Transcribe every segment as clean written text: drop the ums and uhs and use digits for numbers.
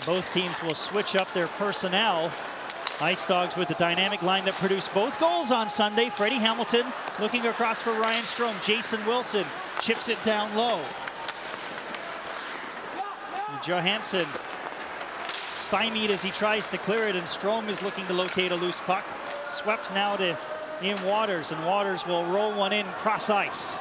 Both teams will switch up their personnel. Ice Dogs with the dynamic line that produced both goals on Sunday. Freddie Hamilton looking across for Ryan Strome. Jason Wilson chips it down low. Johansson stymied as he tries to clear it, and Strome is looking to locate a loose puck. Swept now to Ian Waters, and Waters will roll one in cross ice.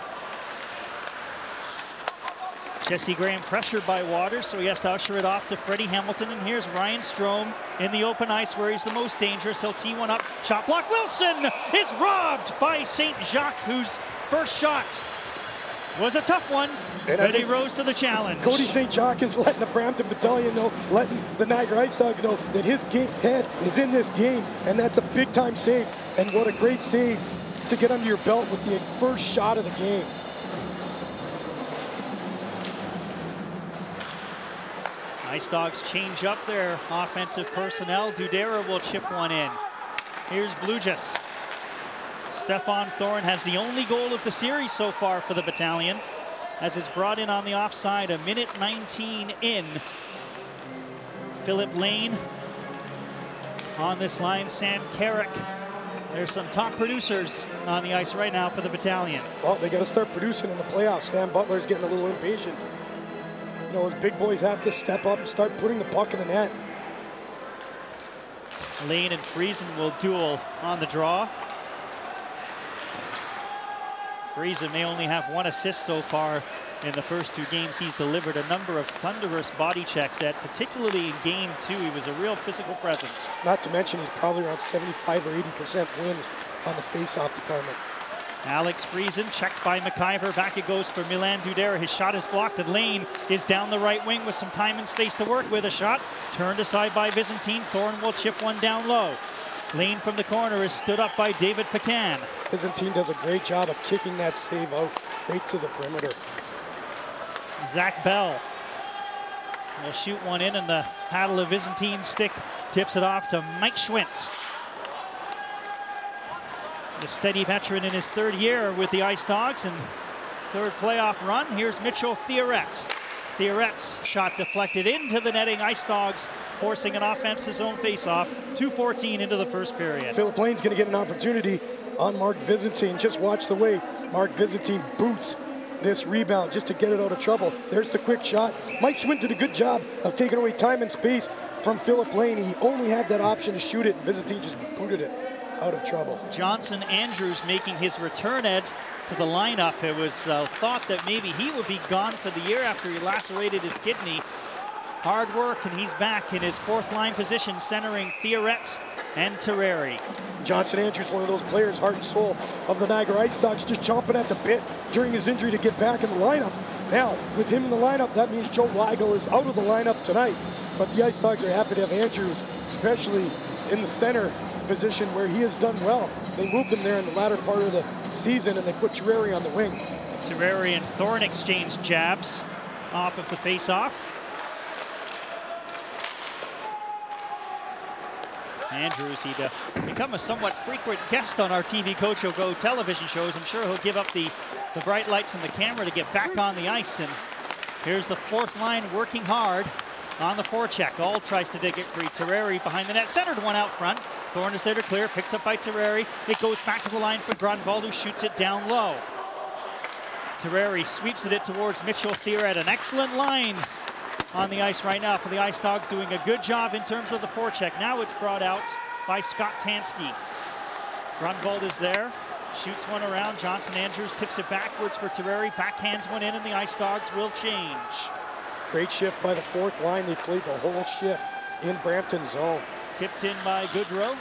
Jesse Graham pressured by Waters, so he has to usher it off to Freddie Hamilton, and here's Ryan Strome in the open ice where he's the most dangerous. He'll tee one up, shot block. Wilson is robbed by St. Jacques, whose first shot was a tough one, but he rose to the challenge. Cody St. Jacques is letting the Brampton Battalion know, letting the Niagara Ice Dogs know that his head is in this game, and that's a big-time save. And what a great save to get under your belt with the first shot of the game. Ice Dogs change up their offensive personnel. Dudera will chip one in. Here's Blujas. Stefan Thorne has the only goal of the series so far for the Battalion, as it's brought in on the offside, a minute 19 in. Philip Lane on this line, Sam Carrick. There's some top producers on the ice right now for the Battalion. Well, they got to start producing in the playoffs. Stan Butler's getting a little impatient. You know, his big boys have to step up and start putting the puck in the net. Lane and Friesen will duel on the draw. Friesen may only have one assist so far in the first two games. He's delivered a number of thunderous body checks at, particularly in game 2. He was a real physical presence. Not to mention he's probably around 75 or 80% wins on the face-off department. Alex Friesen checked by McIver. Back it goes for Milan Dudera. His shot is blocked, and Lane is down the right wing with some time and space to work with. A shot turned aside by Byzantine. Thorne will chip one down low. Lane from the corner is stood up by David Pecan. Byzantine does a great job of kicking that save out right to the perimeter. Zach Bell will shoot one in, and the paddle of Byzantine stick tips it off to Mike Schwint. A steady veteran in his third year with the Ice Dogs and third playoff run. Here's Mitchell Theoret. Theoret's shot deflected into the netting. Ice Dogs forcing an offense's own face-off. 2:14 into the first period. Philip Lane's going to get an opportunity on Mark Byzantine. Just watch the way Mark Byzantine boots this rebound just to get it out of trouble. There's the quick shot. Mike Schwint did a good job of taking away time and space from Philip Lane. He only had that option to shoot it, and Byzantine just booted it out of trouble. Johnson Andrews making his return, Ed, to the lineup. It was thought that maybe he would be gone for the year after he lacerated his kidney. Hard work, and he's back in his fourth line position, centering Theoret and Terreri. Johnson Andrews, one of those players, heart and soul of the Niagara Ice Dogs, just chomping at the bit during his injury to get back in the lineup. Now, with him in the lineup, that means Joe Weigel is out of the lineup tonight. But the Ice Dogs are happy to have Andrews, especially in the center position where he has done well. They moved him there in the latter part of the season, and they put Terreri on the wing. Terreri and Thorne exchange jabs off of the face-off. Andrews, he'd become a somewhat frequent guest on our TV Coach Go television shows. I'm sure he'll give up the bright lights and the camera to get back on the ice. And here's the fourth line working hard on the forecheck. All tries to dig it free. Terreri behind the net, centered one out front. Thorne is there to clear, picked up by Terreri. It goes back to the line for Grunwald, who shoots it down low. Terreri sweeps it towards Mitchell Theoret. An excellent line on the ice right now for the Ice Dogs, doing a good job in terms of the forecheck. Now it's brought out by Scott Tansky. Grunwald is there, shoots one around. Johnson Andrews tips it backwards for Terreri, backhands one in, and the Ice Dogs will change. Great shift by the fourth line. They played the whole shift in Brampton zone. Tipped in by Goodrow.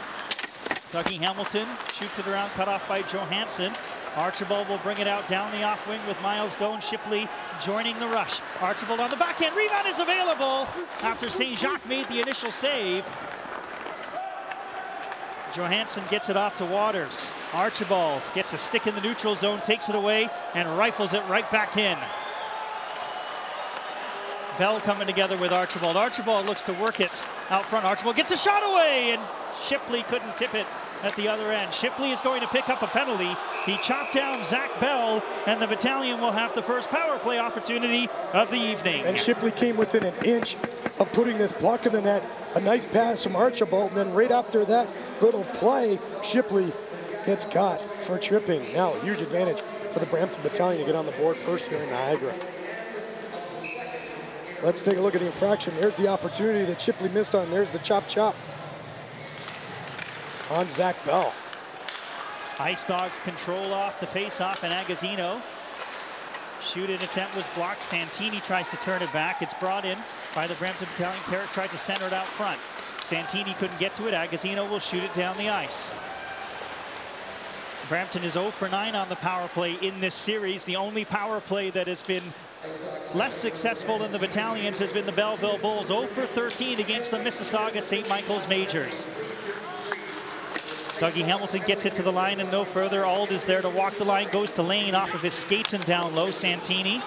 Dougie Hamilton shoots it around, cut off by Johansson. Archibald will bring it out down the off wing with Miles Doan. Shipley joining the rush. Archibald on the backhand. Rebound is available after St. Jacques made the initial save. Johansson gets it off to Waters. Archibald gets a stick in the neutral zone, takes it away, and rifles it right back in. Bell coming together with Archibald. Archibald looks to work it out front. Archibald gets a shot away, and Shipley couldn't tip it at the other end. Shipley is going to pick up a penalty. He chopped down Zach Bell, and the Battalion will have the first power play opportunity of the evening. And Shipley came within an inch of putting this puck in the net. A nice pass from Archibald, and then right after that little play, Shipley gets got for tripping. Now, a huge advantage for the Brampton Battalion to get on the board first here in Niagara. Let's take a look at the infraction. There's the opportunity that Shipley missed on. There's the chop on Zach Bell. Ice Dogs control off the face-off, and Agazino. Shoot-in attempt was blocked. Santini tries to turn it back. It's brought in by the Brampton Battalion. Carrick tried to center it out front. Santini couldn't get to it. Agazino will shoot it down the ice. Brampton is 0 for 9 on the power play in this series. The only power play that has been less successful than the Battalions has been the Belleville Bulls. 0 for 13 against the Mississauga St. Michael's Majors. Dougie Hamilton gets it to the line and no further. Auld is there to walk the line, goes to Lane off of his skates and down low. Santini.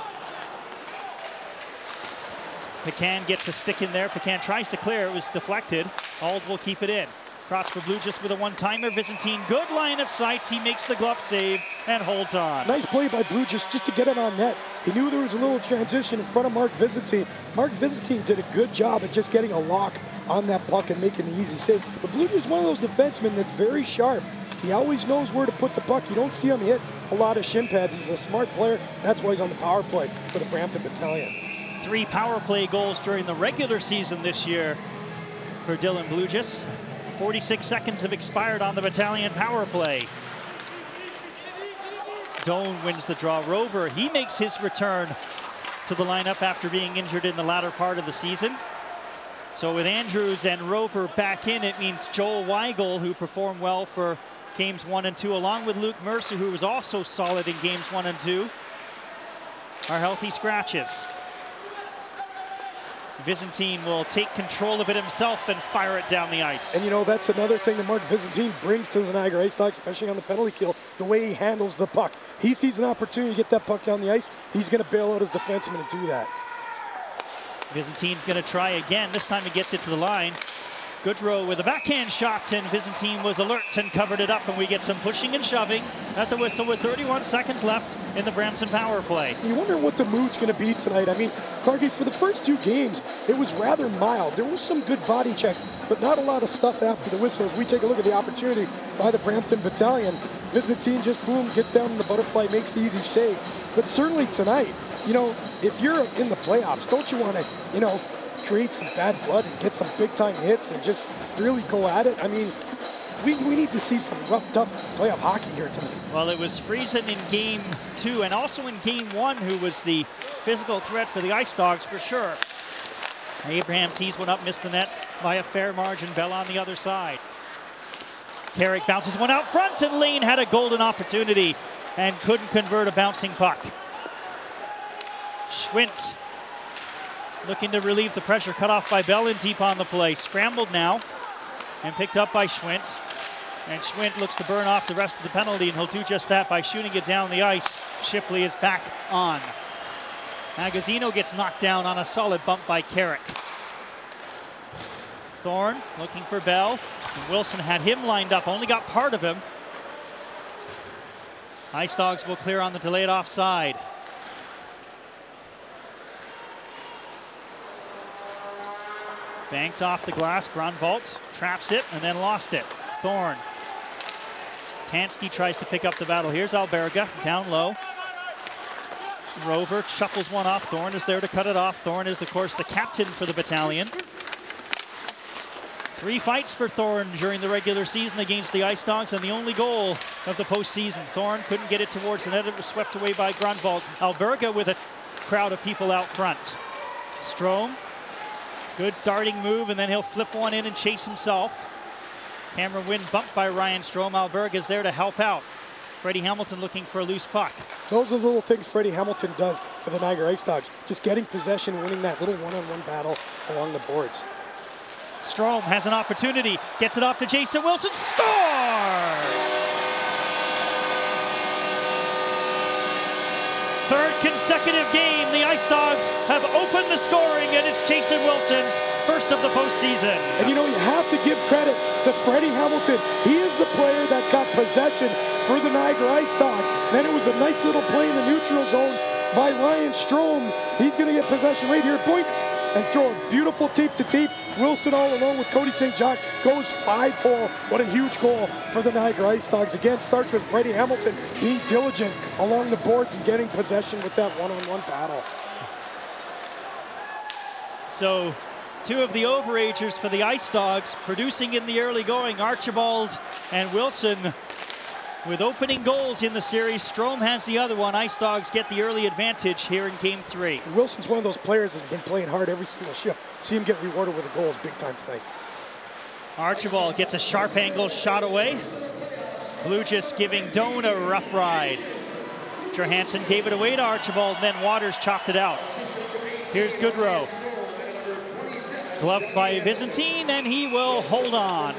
Pecan gets a stick in there. Pecan tries to clear. It was deflected. Auld will keep it in. Cross for Blue just with a one-timer. Byzantine, good line of sight. He makes the glove save and holds on. Nice play by Blue just to get it on net. He knew there was a little transition in front of Mark Byzantine. Mark Byzantine did a good job at just getting a lock on that puck and making the easy save. But Blue is one of those defensemen that's very sharp. He always knows where to put the puck. You don't see him hit a lot of shin pads. He's a smart player. That's why he's on the power play for the Brampton Battalion. 3 power play goals during the regular season this year for Dylan Blugis. 46 seconds have expired on the Battalion power play. Doan wins the draw. Rover, he makes his return to the lineup after being injured in the latter part of the season. So with Andrews and Rover back in, it means Joel Weigel, who performed well for games 1 and 2, along with Luke Mercer, who was also solid in games 1 and 2, are healthy scratches. Byzantine will take control of it himself and fire it down the ice. And you know, that's another thing that Mark Byzantine brings to the Niagara Ice Dogs, especially on the penalty kill, the way he handles the puck. He sees an opportunity to get that puck down the ice. He's going to bail out his defenseman and do that. Byzantine's going to try again. This time he gets it to the line. Goodrow with a backhand shot, and Byzantine was alert and covered it up, and we get some pushing and shoving at the whistle with 31 seconds left in the Brampton power play. You wonder what the mood's going to be tonight. I mean, Clarkie, for the first 2 games, it was rather mild. There was some good body checks, but not a lot of stuff after the whistle. As we take a look at the opportunity by the Brampton Battalion, Byzantine just, boom, gets down in the butterfly, makes the easy save. But certainly tonight, you know, if you're in the playoffs, don't you want to, you know, create some bad blood and get some big-time hits and just really go at it? I mean, we need to see some rough, tough playoff hockey here tonight. Well, it was Friesen in game 2 and also in game 1 who was the physical threat for the Ice Dogs for sure. Abraham tees one up, missed the net by a fair margin. Bell on the other side. Carrick bounces one out front, and Lane had a golden opportunity and couldn't convert a bouncing puck. Schwint looking to relieve the pressure, cut off by Bell and deep on the play. Scrambled now and picked up by Schwint. And Schwint looks to burn off the rest of the penalty, and he'll do just that by shooting it down the ice. Shipley is back on. Agazino gets knocked down on a solid bump by Carrick. Thorne looking for Bell. And Wilson had him lined up, only got part of him. Ice Dogs will clear on the delayed offside. Banked off the glass. Grunwald traps it and then lost it. Thorne. Tansky tries to pick up the battle. Here's Alberga down low. Rover shuffles one off. Thorne is there to cut it off. Thorne is, of course, the captain for the Battalion. 3 fights for Thorne during the regular season against the Ice Dogs, and the only goal of the postseason. Thorne couldn't get it towards the net. It was swept away by Grunwald. Alberga with a crowd of people out front. Strome. Good darting move, and then he'll flip one in and chase himself. Camera win bumped by Ryan Strome. Alberga is there to help out. Freddie Hamilton looking for a loose puck. Those are the little things Freddie Hamilton does for the Niagara Ice Dogs. Just getting possession, winning that little one-on-one battle along the boards. Strome has an opportunity, gets it off to Jason Wilson, scores! Third consecutive game, the Ice Dogs have opened the scoring, and it's Jason Wilson's first of the postseason. And you know, you have to give credit to Freddie Hamilton. He is the player that got possession for the Niagara Ice Dogs. Then it was a nice little play in the neutral zone by Ryan Strome. He's going to get possession right here. Boink! and throw a beautiful teep-to-teep. Wilson all alone with Cody St. John goes 5-4. What a huge goal for the Niagara Ice Dogs. Again, starts with Freddie Hamilton being diligent along the boards and getting possession with that one-on-one battle. So, two of the overagers for the Ice Dogs producing in the early going. Archibald and Wilson with opening goals in the series. Strome has the other one. Ice Dogs get the early advantage here in Game 3. Wilson's one of those players that's been playing hard every single shift. See him get rewarded with the goals big time tonight. Archibald gets a sharp angle shot away. Blue just giving Doan a rough ride. Johansson gave it away to Archibald, and then Waters chopped it out. Here's Goodrow. Gloved by Byzantine, and he will hold on.